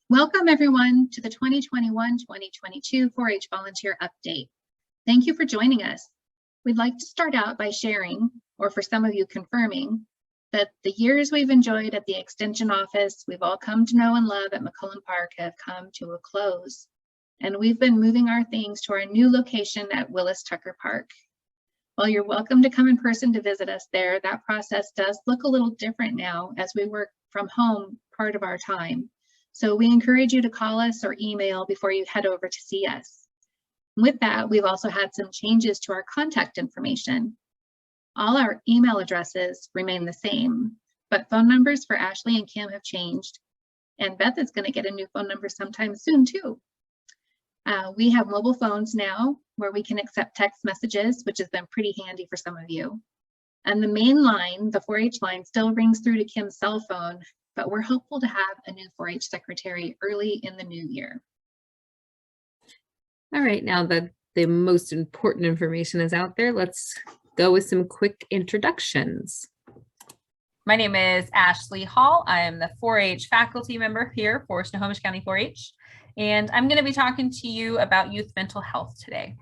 Welcome everyone to the 2021-2022 4-H Volunteer Update. Thank you for joining us. We'd like to start out by sharing, or for some of you confirming, that the years we've enjoyed at the Extension Office, we've all come to know and love at McCullen Park, have come to a close. And we've been moving our things to our new location at Willis Tucker Park. While you're welcome to come in person to visit us there, that process does look a little different now as we work from home part of our time. So we encourage you to call us or email before you head over to see us. With that, we've also had some changes to our contact information. All our email addresses remain the same, but phone numbers for Ashley and Kim have changed. And Beth is going to get a new phone number sometime soon too. We have mobile phones now where we can accept text messages, which has been pretty handy for some of you. And the main line, the 4-H line, still rings through to Kim's cell phone, but we're hopeful to have a new 4-H secretary early in the new year. All right, now that the most important information is out there, let's go with some quick introductions. My name is Ashley Hall. I am the 4-H faculty member here for Snohomish County 4-H, and I'm going to be talking to you about youth mental health today.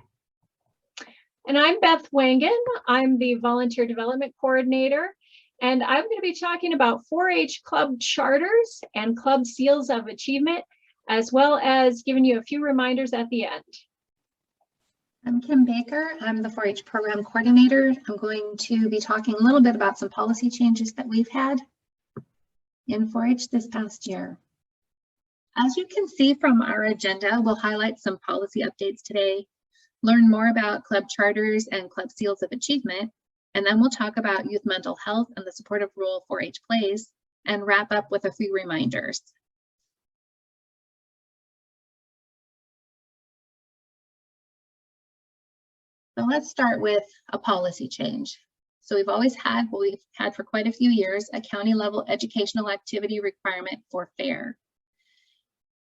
And I'm Beth Wangan. I'm the volunteer development coordinator. And I'm going to be talking about 4-H club charters and club seals of achievement, as well as giving you a few reminders at the end. I'm Kim Baker. I'm the 4-H program coordinator. I'm going to be talking a little bit about some policy changes that we've had in 4-H this past year. As you can see from our agenda, we'll highlight some policy updates today, learn more about club charters and club seals of achievement, and then we'll talk about youth mental health and the supportive role 4-H plays, and wrap up with a few reminders. So let's start with a policy change. So we've always had, well, we've had for quite a few years, a county level educational activity requirement for FAIR.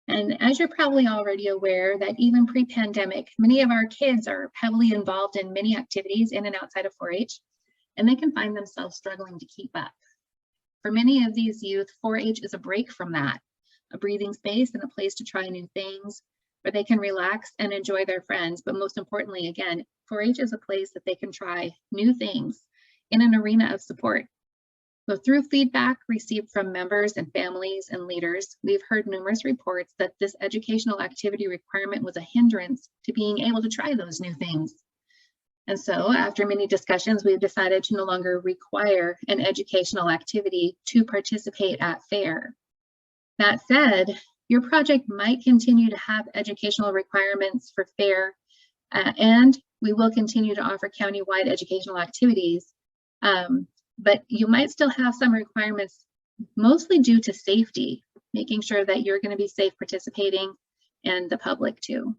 And as you're probably already aware that even pre-pandemic, many of our kids are heavily involved in many activities in and outside of 4-H, and they can find themselves struggling to keep up. For many of these youth, 4-H is a break from that, a breathing space and a place to try new things where they can relax and enjoy their friends. But most importantly, again, 4-H is a place that they can try new things in an arena of support. So through feedback received from members and families and leaders, we've heard numerous reports that this educational activity requirement was a hindrance to being able to try those new things. And so after many discussions, we've decided to no longer require an educational activity to participate at FAIR. That said, your project might continue to have educational requirements for FAIR, and we will continue to offer countywide educational activities, but you might still have some requirements, mostly due to safety, making sure that you're going to be safe participating and the public too.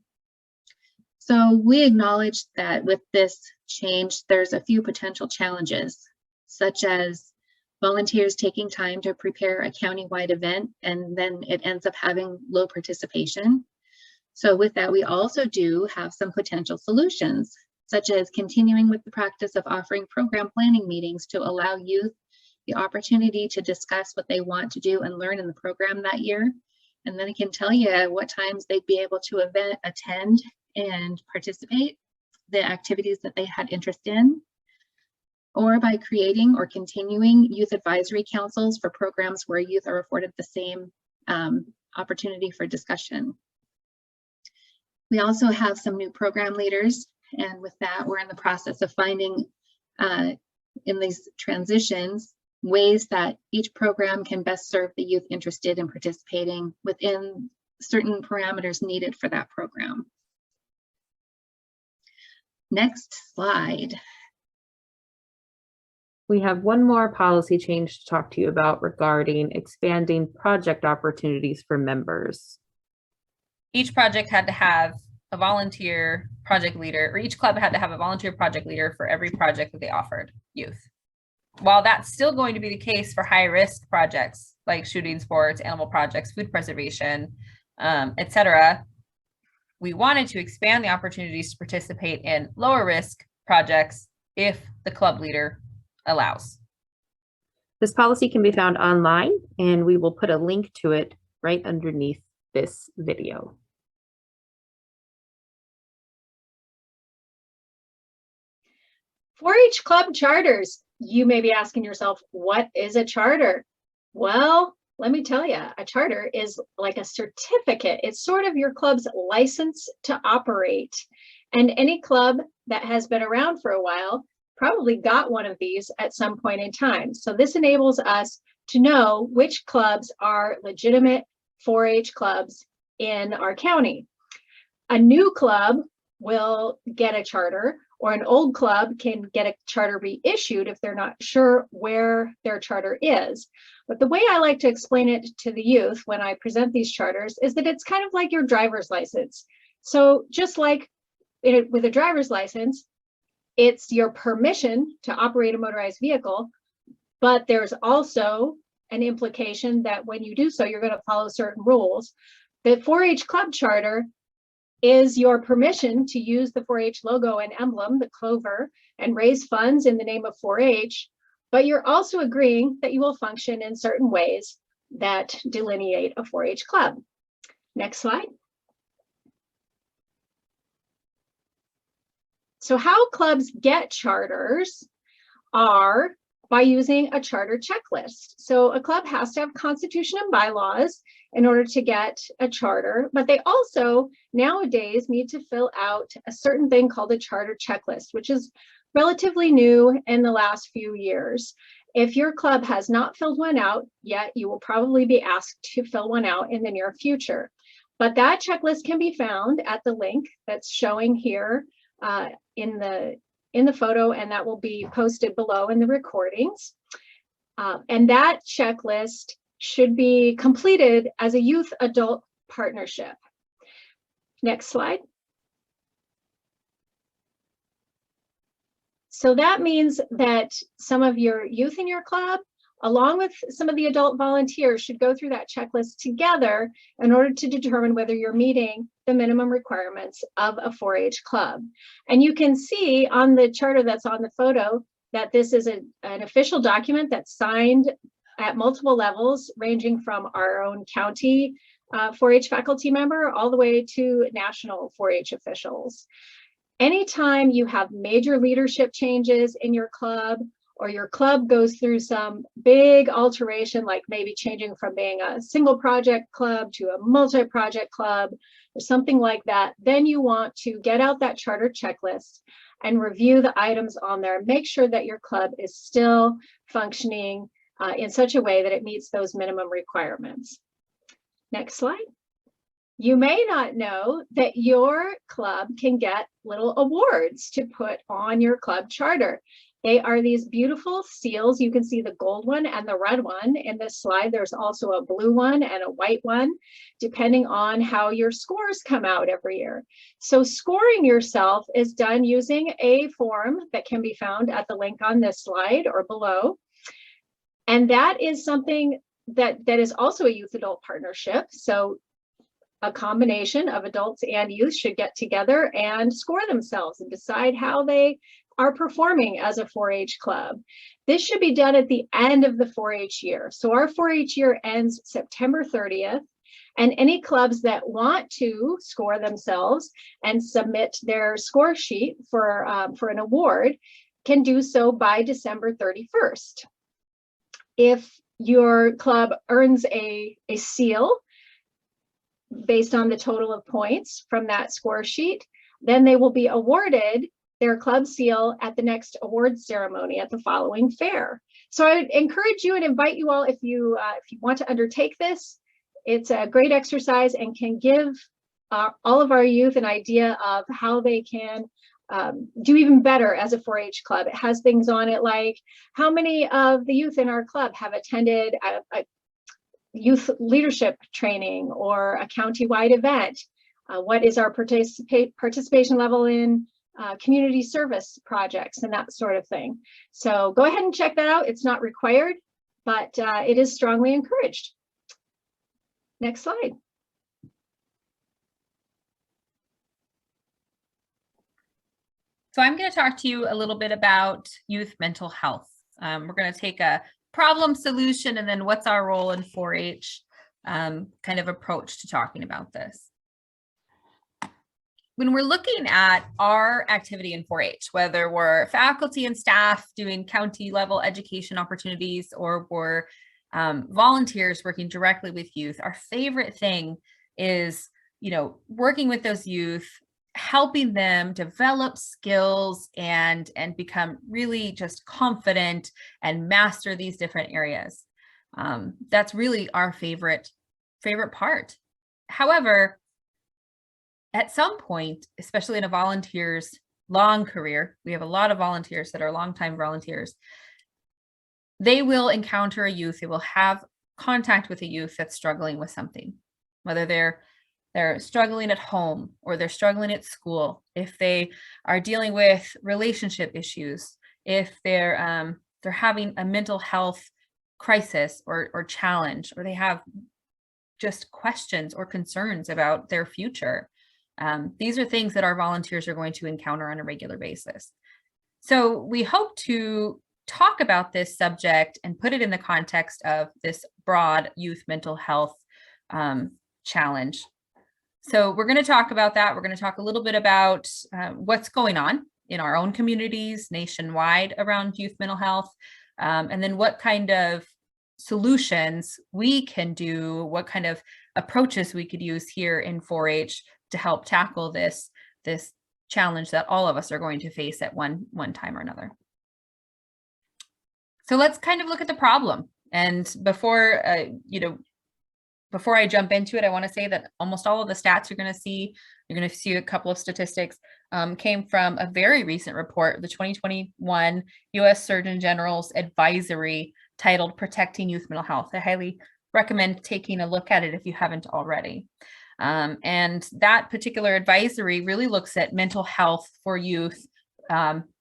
So we acknowledge that with this change, there's a few potential challenges, such as volunteers taking time to prepare a countywide event, and then it ends up having low participation. So with that, we also do have some potential solutions, such as continuing with the practice of offering program planning meetings to allow youth the opportunity to discuss what they want to do and learn in the program that year. And then it can tell you at what times they'd be able to attend and participate, the activities that they had interest in, or by creating or continuing youth advisory councils for programs where youth are afforded the same opportunity for discussion. We also have some new program leaders, and with that, we're in the process of finding in these transitions ways that each program can best serve the youth interested in participating within certain parameters needed for that program. Next slide. We have one more policy change to talk to you about regarding expanding project opportunities for members. Each project had to have a volunteer project leader, or each club had to have a volunteer project leader for every project that they offered youth. While that's still going to be the case for high-risk projects like shooting sports, animal projects, food preservation, etc., we wanted to expand the opportunities to participate in lower risk projects if the club leader allows. This policy can be found online, and we will put a link to it right underneath this video. 4-H club charters. You may be asking yourself, what is a charter? Well, let me tell you, a charter is like a certificate. It's sort of your club's license to operate. And any club that has been around for a while probably got one of these at some point in time. So this enables us to know which clubs are legitimate 4-H clubs in our county. A new club will get a charter, or an old club can get a charter reissued if they're not sure where their charter is. But the way I like to explain it to the youth when I present these charters is that it's kind of like your driver's license. So just like with a driver's license, it's your permission to operate a motorized vehicle, but there's also an implication that when you do so, you're going to follow certain rules. The 4-H club charter is your permission to use the 4-H logo and emblem, the clover, and raise funds in the name of 4-H, but you're also agreeing that you will function in certain ways that delineate a 4-H club. Next slide. So how clubs get charters are by using a charter checklist. So a club has to have constitution and bylaws in order to get a charter, but they also nowadays need to fill out a certain thing called a charter checklist, which is relatively new in the last few years. If your club has not filled one out yet, you will probably be asked to fill one out in the near future. But that checklist can be found at the link that's showing here in the photo, and that will be posted below in the recordings. And that checklist should be completed as a youth-adult partnership. Next slide. So that means that some of your youth in your club, along with some of the adult volunteers, should go through that checklist together in order to determine whether you're meeting the minimum requirements of a 4-H club. And you can see on the charter that's on the photo that this is an official document that's signed at multiple levels, ranging from our own county 4-H faculty member all the way to national 4-H officials. Anytime you have major leadership changes in your club, or your club goes through some big alteration, like maybe changing from being a single project club to a multi-project club or something like that, then you want to get out that charter checklist and review the items on there. Make sure that your club is still functioning in such a way that it meets those minimum requirements. Next slide. You may not know that your club can get little awards to put on your club charter. They are these beautiful seals. You can see the gold one and the red one in this slide. There's also a blue one and a white one, depending on how your scores come out every year. So scoring yourself is done using a form that can be found at the link on this slide or below. And that is something that is also a youth-adult partnership. So a combination of adults and youth should get together and score themselves and decide how they are performing as a 4-H club. This should be done at the end of the 4-H year. So our 4-H year ends September 30th, and any clubs that want to score themselves and submit their score sheet for an award can do so by December 31st. If your club earns a seal based on the total of points from that score sheet, then they will be awarded their club seal at the next award ceremony at the following fair. So I would encourage you and invite you all, if you want to undertake this. It's a great exercise and can give all of our youth an idea of how they can do even better as a 4-H club. It has things on it like how many of the youth in our club have attended a youth leadership training or a county-wide event. What is our participation level in community service projects and that sort of thing. So go ahead and check that out. It's not required, but it is strongly encouraged. Next slide. So I'm going to talk to you a little bit about youth mental health. We're going to take a problem solution and then what's our role in 4-H. kind of approach to talking about this. When we're looking at our activity in 4-H, whether we're faculty and staff doing county level education opportunities or we're volunteers working directly with youth, our favorite thing is, working with those youth, helping them develop skills and become really just confident and master these different areas. That's really our favorite part. However, at some point, especially in a volunteer's long career, we have a lot of volunteers that are longtime volunteers, they will encounter a youth, they will have contact with a youth that's struggling with something, whether they're struggling at home or they're struggling at school, if they are dealing with relationship issues, if they're having a mental health crisis or challenge, or they have just questions or concerns about their future. These are things that our volunteers are going to encounter on a regular basis. So we hope to talk about this subject and put it in the context of this broad youth mental health challenge. So we're going to talk about that. We're going to talk a little bit about what's going on in our own communities nationwide around youth mental health, and then what kind of solutions we can do, what kind of approaches we could use here in 4-H to help tackle this challenge that all of us are going to face at one time or another. So let's kind of look at the problem. And before I jump into it, I want to say that almost all of the stats you're going to see a couple of statistics, came from a very recent report, the 2021 U.S. Surgeon General's advisory titled Protecting Youth Mental Health. I highly recommend taking a look at it if you haven't already. And that particular advisory really looks at mental health for youth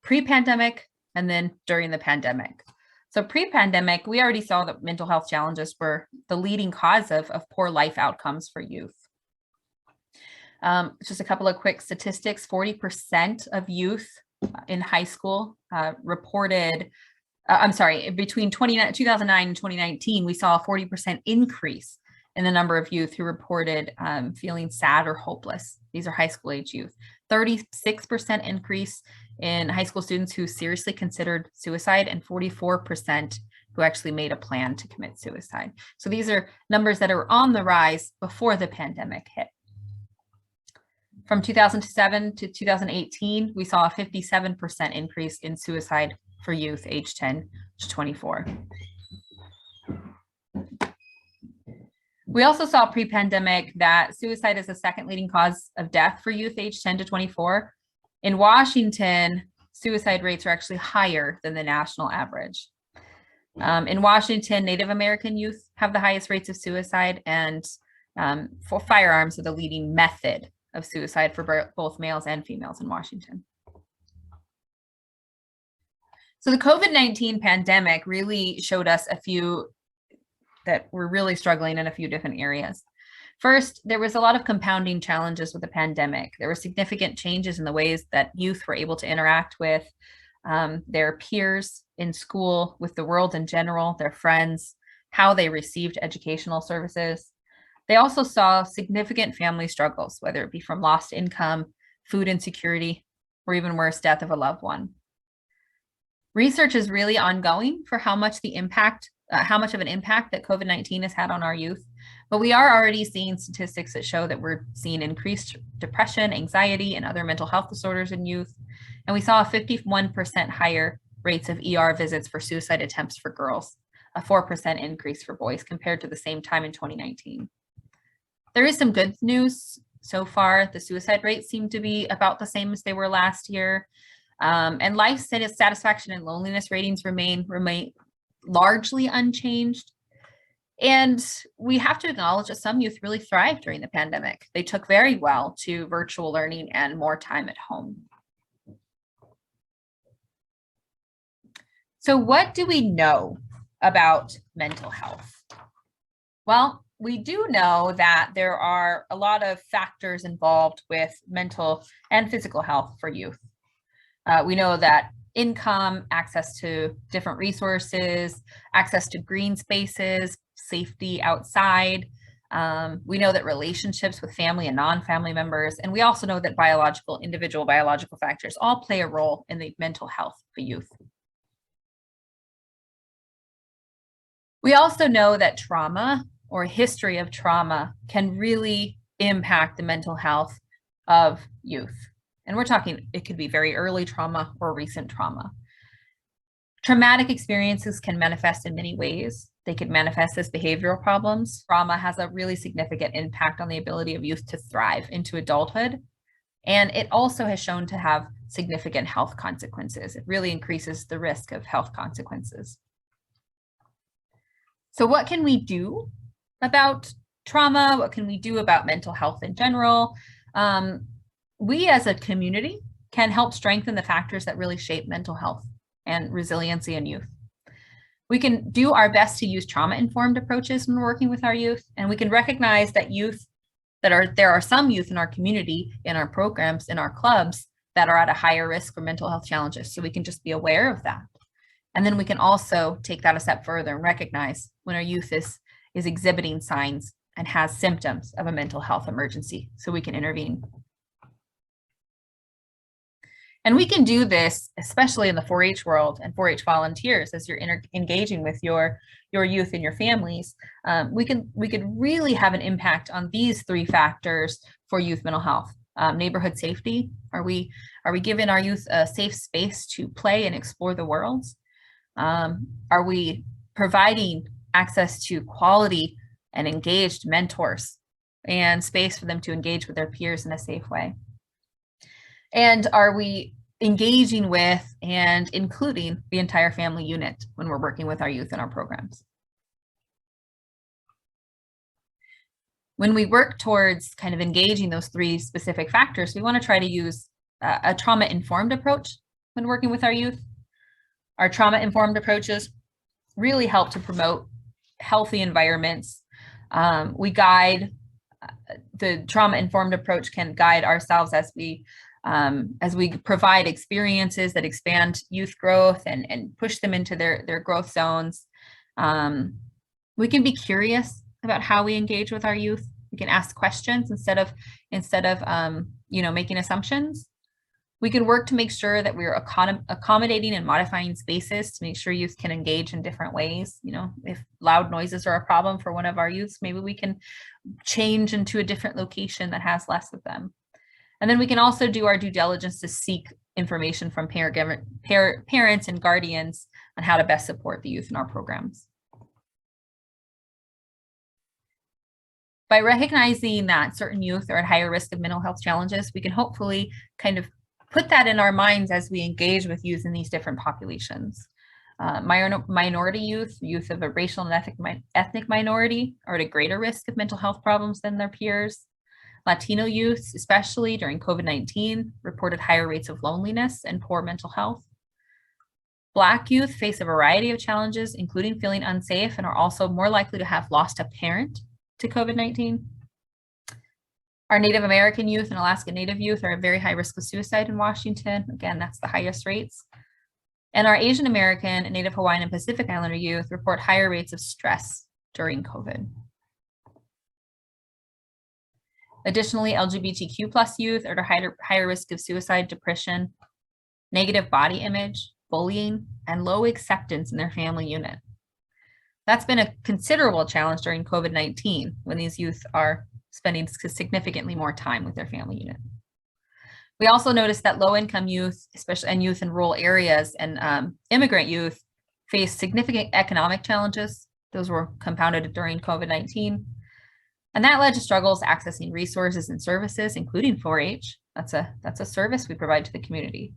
pre-pandemic and then during the pandemic. So pre-pandemic, we already saw that mental health challenges were the leading cause of poor life outcomes for youth. Just a couple of quick statistics, 40% of youth in high school reported, between 2009 and 2019, we saw a 40% increase in the number of youth who reported feeling sad or hopeless. These are high school age youth. 36% increase in high school students who seriously considered suicide, and 44% who actually made a plan to commit suicide. So these are numbers that are on the rise before the pandemic hit. From 2007 to 2018, we saw a 57% increase in suicide for youth age 10 to 24. We also saw pre-pandemic that suicide is the second leading cause of death for youth age 10 to 24. In Washington, suicide rates are actually higher than the national average. In Washington, Native American youth have the highest rates of suicide, and for firearms are the leading method of suicide for both males and females in Washington. So the COVID-19 pandemic really showed us a few that were really struggling in a few different areas. First, there was a lot of compounding challenges with the pandemic. There were significant changes in the ways that youth were able to interact with their peers in school, with the world in general, their friends, how they received educational services. They also saw significant family struggles, whether it be from lost income, food insecurity, or even worse, death of a loved one. Research is really ongoing for how much of an impact that COVID-19 has had on our youth. But we are already seeing statistics that show that we're seeing increased depression, anxiety, and other mental health disorders in youth. And we saw a 51% higher rates of ER visits for suicide attempts for girls, a 4% increase for boys compared to the same time in 2019. There is some good news so far. The suicide rates seem to be about the same as they were last year. And life satisfaction and loneliness ratings remain largely unchanged. And we have to acknowledge that some youth really thrived during the pandemic. They took very well to virtual learning and more time at home. So what do we know about mental health? Well, we do know that there are a lot of factors involved with mental and physical health for youth. We know that income, access to different resources, access to green spaces, safety outside, We know that relationships with family and non-family members, and we also know that individual biological factors all play a role in the mental health of a youth. We also know that trauma or a history of trauma can really impact the mental health of youth. And we're talking, it could be very early trauma or recent trauma. Traumatic experiences can manifest in many ways. They could manifest as behavioral problems. Trauma has a really significant impact on the ability of youth to thrive into adulthood. And it also has shown to have significant health consequences. It really increases the risk of health consequences. So what can we do about trauma? What can we do about mental health in general? We as a community can help strengthen the factors that really shape mental health and resiliency in youth. We can do our best to use trauma-informed approaches when we're working with our youth, and we can recognize that there are some youth in our community, in our programs, in our clubs that are at a higher risk for mental health challenges. So we can just be aware of that. And then we can also take that a step further and recognize when our youth is exhibiting signs and has symptoms of a mental health emergency, so we can intervene. And we can do this, especially in the 4-H world and 4-H volunteers, as you're engaging with your youth and your families. We could really have an impact on these 3 factors for youth mental health. Neighborhood safety. Are we giving our youth a safe space to play and explore the world? Are we providing access to quality and engaged mentors and space for them to engage with their peers in a safe way? And are we engaging with and including the entire family unit when we're working with our youth in our programs? When we work towards kind of engaging those 3 specific factors, we want to try to use a trauma-informed approach when working with our youth. Our trauma-informed approaches really help to promote healthy environments. We guide, the trauma-informed approach can guide ourselves as we provide experiences that expand youth growth and push them into their growth zones. We can be curious about how we engage with our youth. We can ask questions instead of making assumptions. We can work to make sure that we're accommodating and modifying spaces to make sure youth can engage in different ways. If loud noises are a problem for one of our youths, maybe we can change into a different location that has less of them. And then we can also do our due diligence to seek information from parents and guardians on how to best support the youth in our programs. By recognizing that certain youth are at higher risk of mental health challenges, we can hopefully kind of put that in our minds as we engage with youth in these different populations. Minority youth of a racial and ethnic minority are at a greater risk of mental health problems than their peers. Latino youth, especially during COVID-19, reported higher rates of loneliness and poor mental health. Black youth face a variety of challenges, including feeling unsafe, and are also more likely to have lost a parent to COVID-19. Our Native American youth and Alaska Native youth are at very high risk of suicide in Washington. Again, that's the highest rates. And our Asian American, Native Hawaiian, and Pacific Islander youth report higher rates of stress during COVID. Additionally, LGBTQ+ youth are at a higher risk of suicide, depression, negative body image, bullying, and low acceptance in their family unit. That's been a considerable challenge during COVID-19 when these youth are spending significantly more time with their family unit. We also noticed that low-income youth, especially and youth in rural areas and immigrant youth, face significant economic challenges. Those were compounded during COVID-19. And that led to struggles accessing resources and services, including 4-H. That's a service we provide to the community.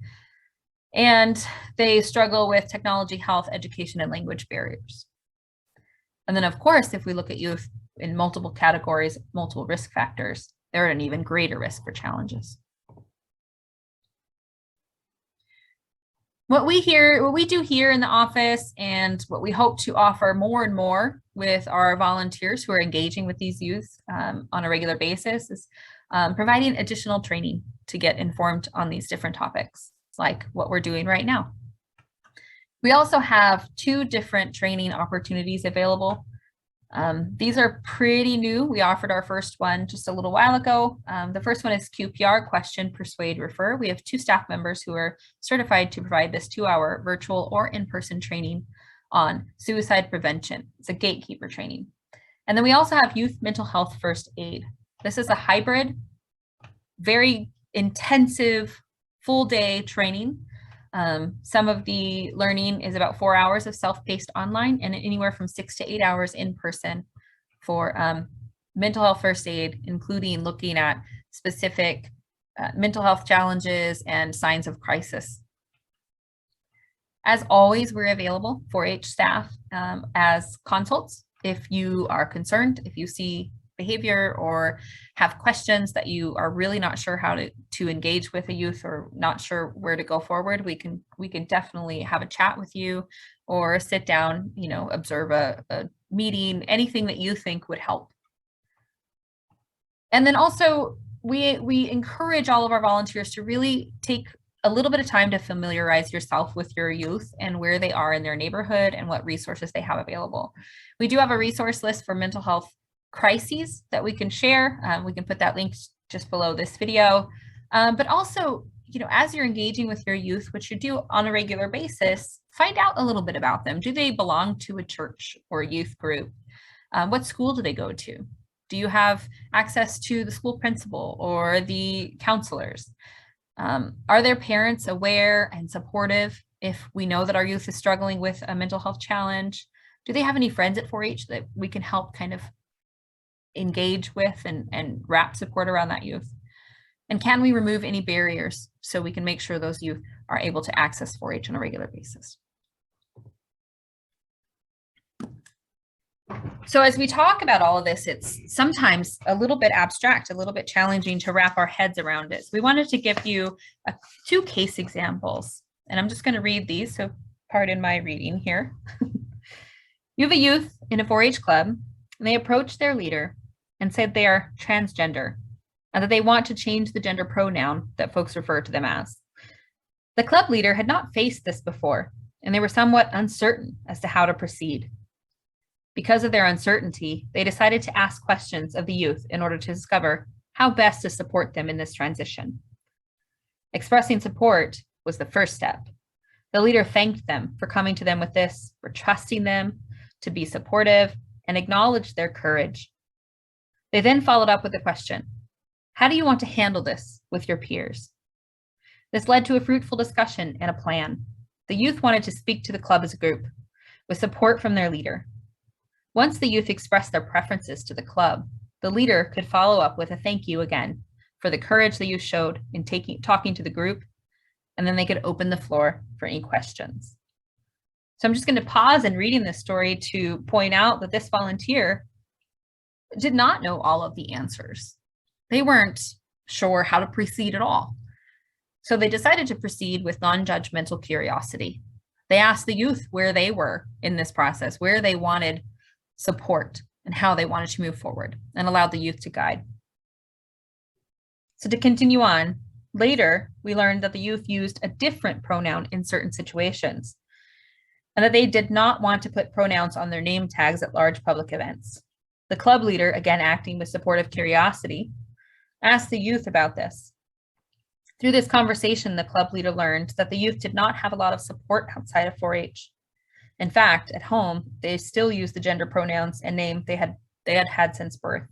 And they struggle with technology, health, education, and language barriers. And then, of course, if we look at youth in multiple categories, multiple risk factors, they're at an even greater risk for challenges. What we do here in the office, and what we hope to offer more and more with our volunteers who are engaging with these youth on a regular basis, is providing additional training to get informed on these different topics, like what we're doing right now. We also have 2 different training opportunities available. These are pretty new. We offered our first one just a little while ago. The first one is QPR, question, persuade, refer. We have 2 staff members who are certified to provide this 2-hour virtual or in-person training on suicide prevention. It's a gatekeeper training. And then we also have youth mental health first aid. This is a hybrid, very intensive, full day training. Some of the learning is about 4 hours of self-paced online and anywhere from 6 to 8 hours in person for mental health first aid, including looking at specific mental health challenges and signs of crisis. As always, we're available for 4-H staff as consults. If you are concerned, if you see behavior or have questions that you are really not sure how to engage with a youth or not sure where to go forward, we can definitely have a chat with you or sit down, you know, observe a meeting, anything that you think would help. And then also we encourage all of our volunteers to really take a little bit of time to familiarize yourself with your youth and where they are in their neighborhood and what resources they have available. We do have a resource list for mental health crises that we can share. We can put that link just below this video. But also, you know, as you're engaging with your youth, which you do on a regular basis, find out a little bit about them. Do they belong to a church or a youth group? What school do they go to? Do you have access to the school principal or the counselors? Are their parents aware and supportive if we know that our youth is struggling with a mental health challenge? Do they have any friends at 4-H that we can help kind of engage with and wrap support around that youth? And can we remove any barriers so we can make sure those youth are able to access 4-H on a regular basis? So as we talk about all of this, it's sometimes a little bit abstract, a little bit challenging to wrap our heads around it. So we wanted to give you 2 case examples, and I'm just going to read these, so pardon my reading here. You have a youth in a 4-H club, and they approach their leader and said they are transgender and that they want to change the gender pronoun that folks refer to them as. The club leader had not faced this before, and they were somewhat uncertain as to how to proceed. Because of their uncertainty, they decided to ask questions of the youth in order to discover how best to support them in this transition. Expressing support was the first step. The leader thanked them for coming to them with this, for trusting them to be supportive, and acknowledged their courage. They then followed up with the question, how do you want to handle this with your peers? This led to a fruitful discussion and a plan. The youth wanted to speak to the club as a group, with support from their leader. Once the youth expressed their preferences to the club, the leader could follow up with a thank you again for the courage the youth showed in talking to the group, and then they could open the floor for any questions. So I'm just going to pause in reading this story to point out that this volunteer did not know all of the answers. They weren't sure how to proceed at all. So they decided to proceed with non-judgmental curiosity. They asked the youth where they were in this process, where they wanted support and how they wanted to move forward, and allowed the youth to guide. So to continue on, later we learned that the youth used a different pronoun in certain situations, and that they did not want to put pronouns on their name tags at large public events. The club leader, again acting with supportive curiosity, asked the youth about this. Through this conversation, the club leader learned that the youth did not have a lot of support outside of 4-H. In fact, at home, they still use the gender pronouns and name they had since birth,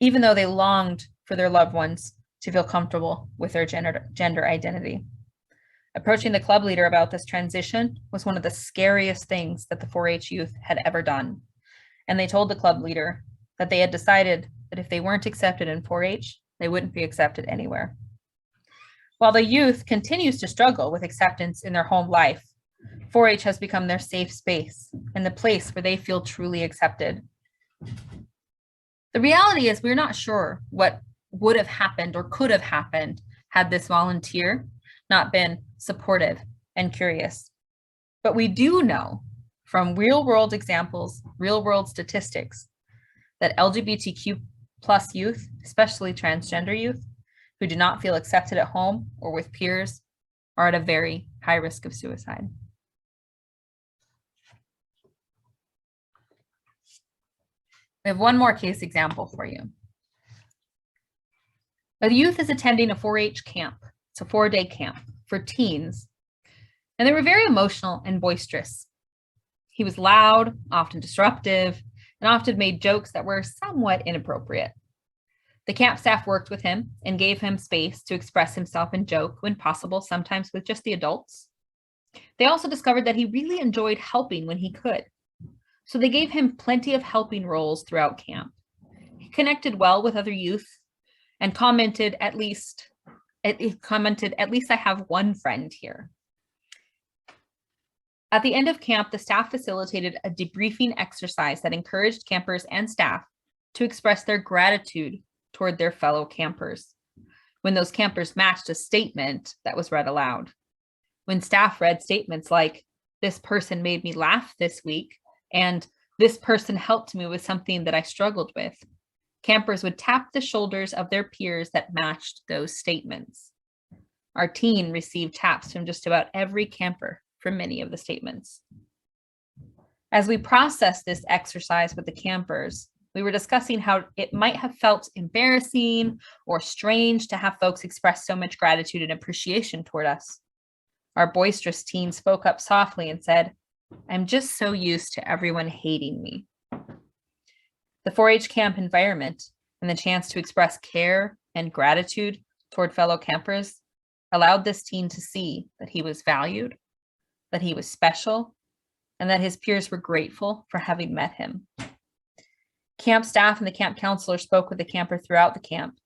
even though they longed for their loved ones to feel comfortable with their gender identity. Approaching the club leader about this transition was one of the scariest things that the 4-H youth had ever done. And they told the club leader that they had decided that if they weren't accepted in 4-H, they wouldn't be accepted anywhere. While the youth continues to struggle with acceptance in their home life, 4-H has become their safe space and the place where they feel truly accepted. The reality is we're not sure what would have happened or could have happened had this volunteer not been supportive and curious. But we do know from real-world examples, real-world statistics, that LGBTQ+ youth, especially transgender youth, who do not feel accepted at home or with peers, are at a very high risk of suicide. We have one more case example for you. A youth is attending a 4-H camp. It's a 4-day camp for teens, and they were very emotional and boisterous. He was loud, often disruptive, and often made jokes that were somewhat inappropriate. The camp staff worked with him and gave him space to express himself and joke when possible, sometimes with just the adults. They also discovered that he really enjoyed helping when he could. So they gave him plenty of helping roles throughout camp. He connected well with other youth and commented, at least I have one friend here. At the end of camp, the staff facilitated a debriefing exercise that encouraged campers and staff to express their gratitude toward their fellow campers. When those campers matched a statement that was read aloud. When staff read statements like, "This person made me laugh this week," and "This person helped me with something that I struggled with," campers would tap the shoulders of their peers that matched those statements. Our teen received taps from just about every camper for many of the statements. As we processed this exercise with the campers, we were discussing how it might have felt embarrassing or strange to have folks express so much gratitude and appreciation toward us. Our boisterous teen spoke up softly and said, "I'm just so used to everyone hating me." The 4-H camp environment and the chance to express care and gratitude toward fellow campers allowed this teen to see that he was valued, that he was special, and that his peers were grateful for having met him. Camp staff and the camp counselor spoke with the camper throughout the camp.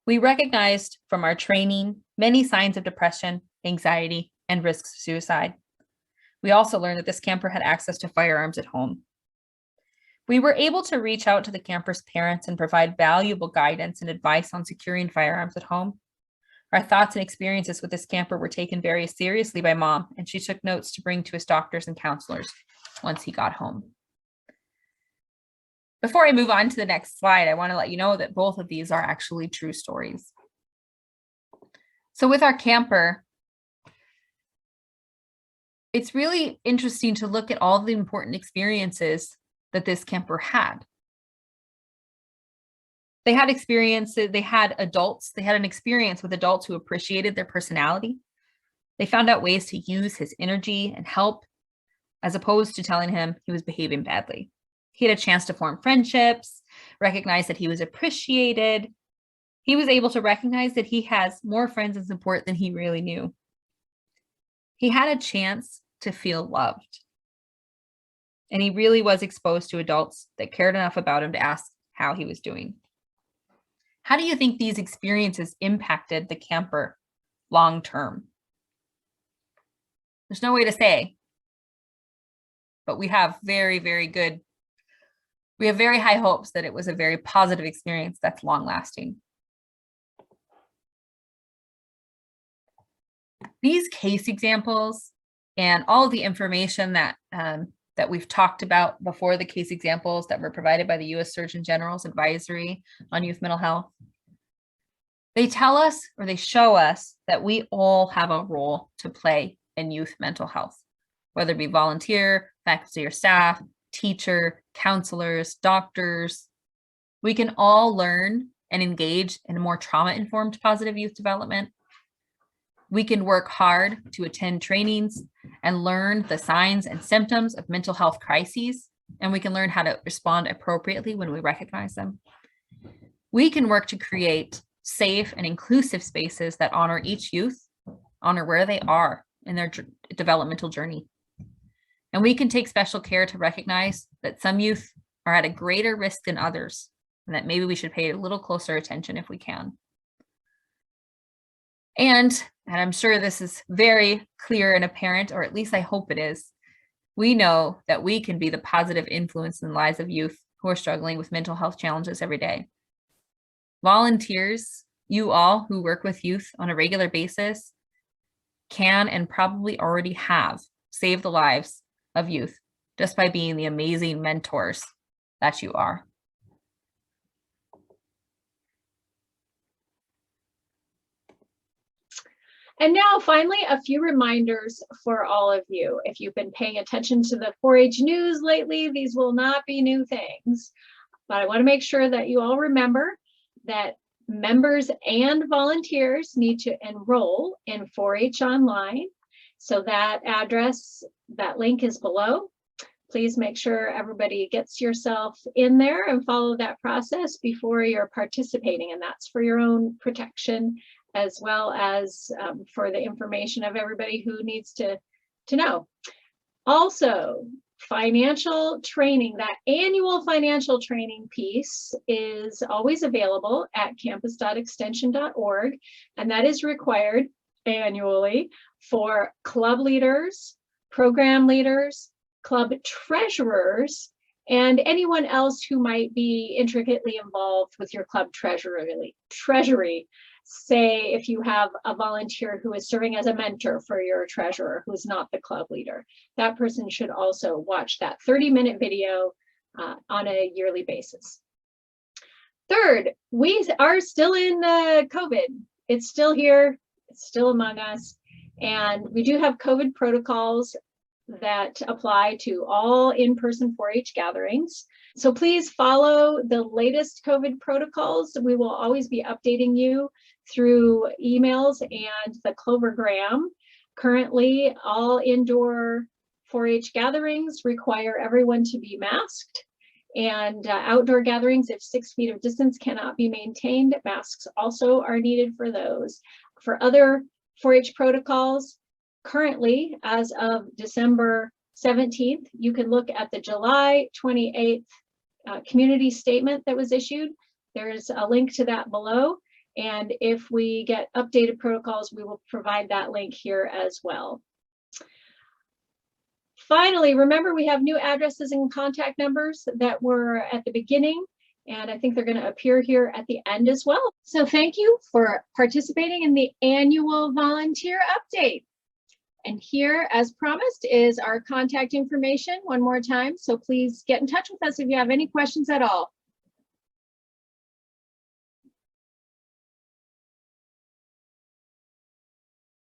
We recognized from our training many signs of depression, anxiety, and risks of suicide. We also learned that this camper had access to firearms at home. We were able to reach out to the camper's parents and provide valuable guidance and advice on securing firearms at home. Our thoughts and experiences with this camper were taken very seriously by Mom, and she took notes to bring to his doctors and counselors once he got home. Before I move on to the next slide, I want to let you know that both of these are actually true stories. So with our camper, it's really interesting to look at all the important experiences that this camper had. They had experiences, they had an experience with adults who appreciated their personality. They found out ways to use his energy and help, as opposed to telling him he was behaving badly. He had a chance to form friendships, recognize that he was appreciated. He was able to recognize that he has more friends and support than he really knew. He had a chance to feel loved. And he really was exposed to adults that cared enough about him to ask how he was doing. How do you think these experiences impacted the camper long term? There's no way to say, but we have very high hopes that it was a very positive experience that's long lasting. These case examples and all of the information that we've talked about before, the case examples that were provided by the U.S. Surgeon General's advisory on youth mental health, they tell us, or they show us, that we all have a role to play in youth mental health, whether it be volunteer, faculty or staff, teacher, counselors, doctors. We can all learn and engage in a more trauma-informed positive youth development. We can work hard to attend trainings and learn the signs and symptoms of mental health crises, and we can learn how to respond appropriately when we recognize them. We can work to create safe and inclusive spaces that honor each youth, honor where they are in their developmental journey. And we can take special care to recognize that some youth are at a greater risk than others, and that maybe we should pay a little closer attention if we can. And I'm sure this is very clear and apparent, or at least I hope it is, we know that we can be the positive influence in the lives of youth who are struggling with mental health challenges every day. Volunteers, you all who work with youth on a regular basis, can and probably already have saved the lives of youth just by being the amazing mentors that you are. And now finally, a few reminders for all of you. If you've been paying attention to the 4-H news lately, these will not be new things. but I want to make sure that you all remember that members and volunteers need to enroll in 4-H online. So that address, that link is below. Please make sure everybody gets yourself in there and follow that process before you're participating. And that's for your own protection, as well as for the information of everybody who needs to know. Also, financial training, that annual financial training piece is always available at campus.extension.org, and that is required annually for club leaders, program leaders, club treasurers, and anyone else who might be intricately involved with your club treasury. Say if you have a volunteer who is serving as a mentor for your treasurer who's not the club leader, that person should also watch that 30-minute video on a yearly basis. Third, we are still in COVID. It's still here, it's still among us, and we do have COVID protocols that apply to all in-person 4-H gatherings. So please follow the latest COVID protocols. We will always be updating you through emails and the Clovergram. Currently, all indoor 4-H gatherings require everyone to be masked, and outdoor gatherings, if 6 feet of distance cannot be maintained, masks also are needed for those. For other 4-H protocols, currently, as of December 17th, you can look at the July 28th community statement that was issued. There's a link to that below. And if we get updated protocols, we will provide that link here as well. Finally, remember we have new addresses and contact numbers that were at the beginning, and I think they're going to appear here at the end as well. So thank you for participating in the annual volunteer update. And here, as promised, is our contact information one more time. So please get in touch with us if you have any questions at all.